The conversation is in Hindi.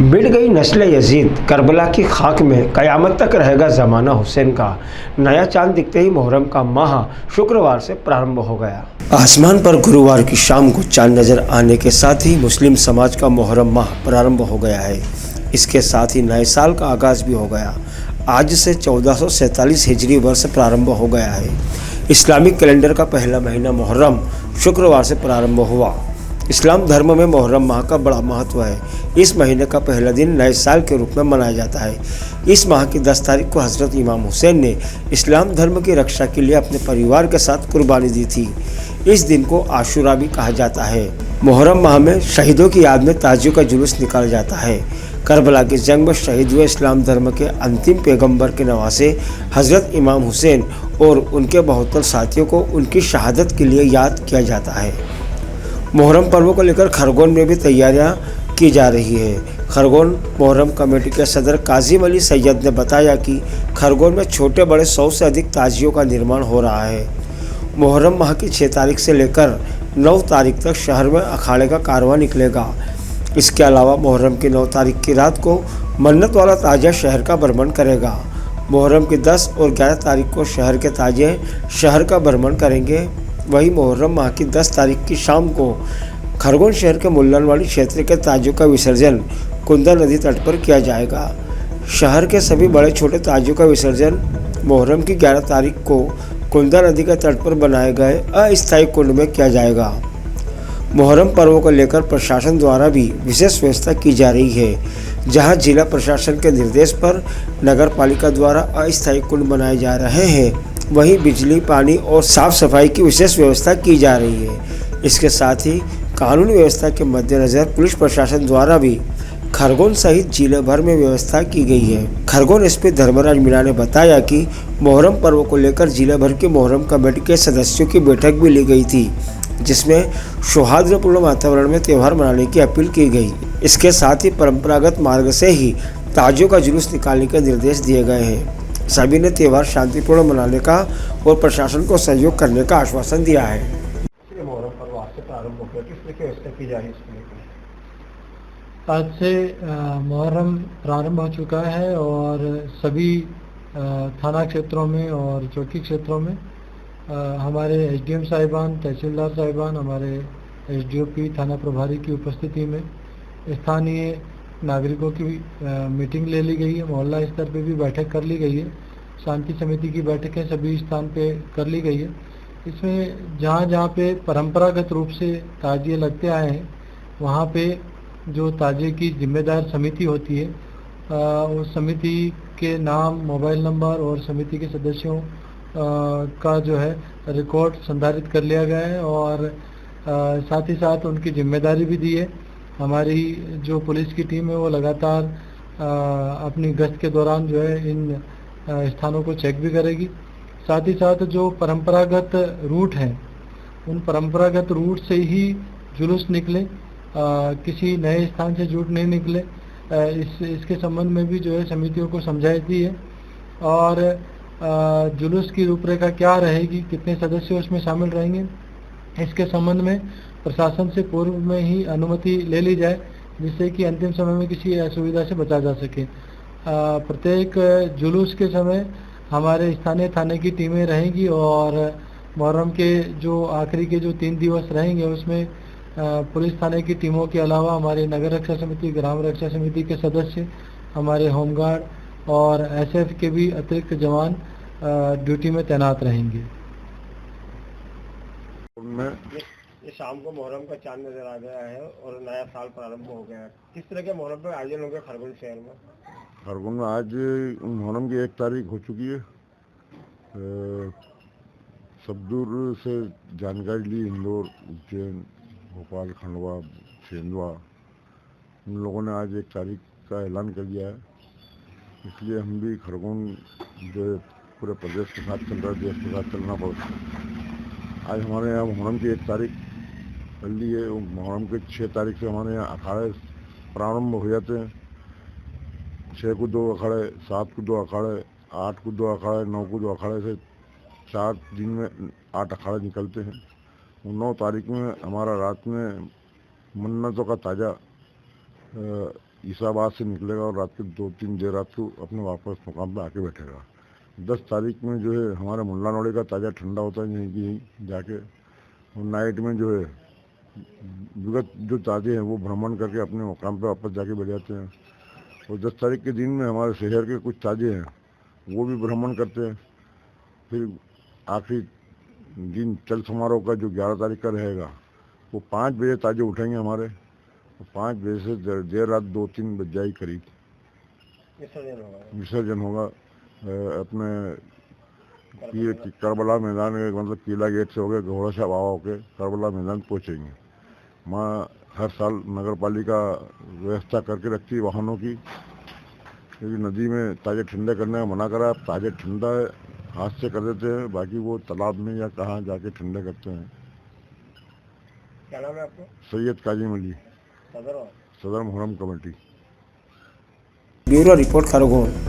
बिड़ गई नस्ल यजीद, करबला की खाक में कयामत तक रहेगा ज़माना हुसैन का। नया चांद दिखते ही मुहर्रम का माह शुक्रवार से प्रारंभ हो गया। आसमान पर गुरुवार की शाम को चांद नजर आने के साथ ही मुस्लिम समाज का मुहर्रम माह प्रारंभ हो गया है। इसके साथ ही नए साल का आगाज़ भी हो गया। आज से 1447 हिजरी वर्ष प्रारंभ हो गया है। इस्लामिक कैलेंडर का पहला महीना मुहर्रम शुक्रवार से प्रारंभ हुआ। इस्लाम धर्म में मुहर्रम माह का बड़ा महत्व है। इस महीने का पहला दिन नए साल के रूप में मनाया जाता है। इस माह की 10 तारीख को हज़रत इमाम हुसैन ने इस्लाम धर्म की रक्षा के लिए अपने परिवार के साथ कुर्बानी दी थी। इस दिन को आशुरा भी कहा जाता है। मुहर्रम माह में शहीदों की याद में ताजियों का जुलूस निकाला जाता है। करबला की जंग में शहीद हुए इस्लाम धर्म के अंतिम पैगंबर के नवासे हज़रत इमाम हुसैन और उनके 72 साथियों को उनकी शहादत के लिए याद किया जाता है। मुहर्रम पर्व को लेकर खरगोन में भी तैयारियां की जा रही है। खरगोन मुहर्रम कमेटी के सदर काजिम अली सैयद ने बताया कि खरगोन में छोटे बड़े 100 से अधिक ताजियों का निर्माण हो रहा है। मुहर्रम माह की 6 तारीख से लेकर 9 तारीख तक शहर में अखाड़े का कारवां निकलेगा। इसके अलावा मुहर्रम की 9 तारीख की रात को मन्नत वाला ताजिया शहर का भ्रमण करेगा। मुहर्रम की 10 और 11 तारीख को शहर के ताजिए शहर का भ्रमण करेंगे। वहीं मुहर्रम माह की 10 तारीख की शाम को खरगोन शहर के मुल्लानवाड़ी क्षेत्र के ताजियों का विसर्जन कुंदा नदी तट पर किया जाएगा। शहर के सभी बड़े छोटे ताजियों का विसर्जन मुहर्रम की 11 तारीख को कुंदा नदी के तट पर बनाए गए अस्थायी कुंड में किया जाएगा। मुहर्रम पर्व को लेकर प्रशासन द्वारा भी विशेष व्यवस्था की जा रही है। जहां जिला प्रशासन के निर्देश पर नगर पालिका द्वारा अस्थायी कुंड बनाए जा रहे हैं, वहीं बिजली, पानी और साफ सफाई की विशेष व्यवस्था की जा रही है। इसके साथ ही कानूनी व्यवस्था के मद्देनजर पुलिस प्रशासन द्वारा भी खरगोन सहित जिले भर में व्यवस्था की गई है। खरगोन एसपी धर्मराज मीणा ने बताया कि मुहर्रम पर्व को लेकर जिले भर के मुहर्रम कमेटी के सदस्यों की बैठक भी ली गई थी, जिसमें सौहार्दपूर्ण वातावरण में त्यौहार मनाने की अपील की गई। इसके साथ ही परंपरागत मार्ग से ही ताजियों का जुलूस निकालने के निर्देश दिए गए हैं। सभी ने त्यौहार शांतिपूर्ण मनाने का और प्रशासन को सहयोग करने का आश्वासन दिया है। मुहर्रम पर्व आज से प्रारंभ हो गया, किस तरह की व्यवस्था की जा रही है इसको लेकर? आज से मुहर्रम प्रारंभ हो चुका है और सभी थाना क्षेत्रों में और चौकी क्षेत्रों में हमारे एसडीएम साहिबान, तहसीलदार साहिबान, हमारे एसडीओपी, थाना प्रभारी की उपस्थिति में स्थानीय नागरिकों की मीटिंग ले ली गई है। मोहल्ला स्तर पे भी बैठक कर ली गई है। शांति समिति की बैठकें सभी स्थान पे कर ली गई है। इसमें जहाँ जहाँ पे परंपरागत रूप से ताजिए लगते आए हैं, वहाँ पे जो ताजिए की जिम्मेदार समिति होती है, उस समिति के नाम, मोबाइल नंबर और समिति के सदस्यों का जो है रिकॉर्ड संधारित कर लिया गया है और साथ ही साथ उनकी जिम्मेदारी भी दी है। हमारी जो पुलिस की टीम है वो लगातार अपनी गश्त के दौरान जो है इन स्थानों को चेक भी करेगी। साथ ही साथ जो परंपरागत रूट हैं, उन परंपरागत रूट से ही जुलूस निकले, किसी नए स्थान से जुट नहीं निकले, इसके संबंध में भी जो है समितियों को समझाई है। और जुलूस की रूपरेखा क्या रहेगी, कितने सदस्य उसमें शामिल रहेंगे, इसके संबंध में प्रशासन से पूर्व में ही अनुमति ले ली जाए, जिससे कि अंतिम समय में किसी असुविधा से बचा जा सके। प्रत्येक जुलूस के समय हमारे स्थानीय थाने की टीमें रहेंगी और मुहर्रम के जो आखिरी के जो 3 दिवस रहेंगे उसमें पुलिस थाने की टीमों के अलावा हमारे नगर रक्षा समिति, ग्राम रक्षा समिति के सदस्य, हमारे होमगार्ड और एसएफ के भी अतिरिक्त जवान ड्यूटी में तैनात रहेंगे। ये शाम को मुहर्रम का चांद नजर आ गया है और नया साल प्रारंभ हो गया है। किस तरह के मुहर्रम का आयोजन होगा खरगोन शहर में? खरगोन में आज मुहर्रम की 1 तारीख हो चुकी है। सब दूर से जानकारी ली, इंदौर, उज्जैन, भोपाल, खंडवा, सेंधवा, उन लोगों ने आज 1 तारीख का ऐलान कर दिया है। इसलिए हम भी खरगोन जो पूरे प्रदेश के साथ चल रहा है, देश के साथ चलना पड़ता है। आज हमारे यहाँ मुहर्रम की 1 तारीख चल रही है। मुहर्रम के 6 तारीख से हमारे यहाँ अखाड़े प्रारंभ हो जाते हैं। 6 को 2 अखाड़े, 7 को 2 अखाड़े, 8 को 2 अखाड़े, 9 को 2 अखाड़े से 4 दिन में 8 अखाड़े निकलते हैं। 9 तारीख में हमारा रात में मन्नतों का ताज़ा ईसाबाद से निकलेगा और रात के 2-3 देर रात को अपने वापस मुकाम पे आके बैठेगा। 10 तारीख में जो है हमारा मुल्ला नोड़े का ताज़ा ठंडा होता है यहीं की यहीं जाके, और नाइट में जो है विगत जो ताजे हैं वो भ्रमण करके अपने मुकाम पे वापस जाके बैठ जाते हैं। और 10 तारीख के दिन में हमारे शहर के कुछ ताजे हैं वो भी भ्रमण करते हैं। फिर आखिरी दिन चल समारोह का जो 11 तारीख का रहेगा वो 5 बजे ताजे उठेंगे हमारे, और 5 बजे से देर रात 2-3 बज जाएगी करीब विसर्जन होगा। अपने करबला मैदान मतलब किला गेट से होकर घोड़ा से हवा होकर करबला मैदान पहुँचेंगे। माँ हर साल नगर पालिका व्यवस्था करके रखती है वाहनों की, क्योंकि नदी में ताजे ठंडे करने का मना करा। ताजे ठंडा हाथ से कर देते हैं, बाकी वो तालाब में या कहाँ जाके ठंडे करते हैं। क्या नाम है आपका? सैयद काजिम अली, सदर सदर Muharram committee. Bureau report Khargone.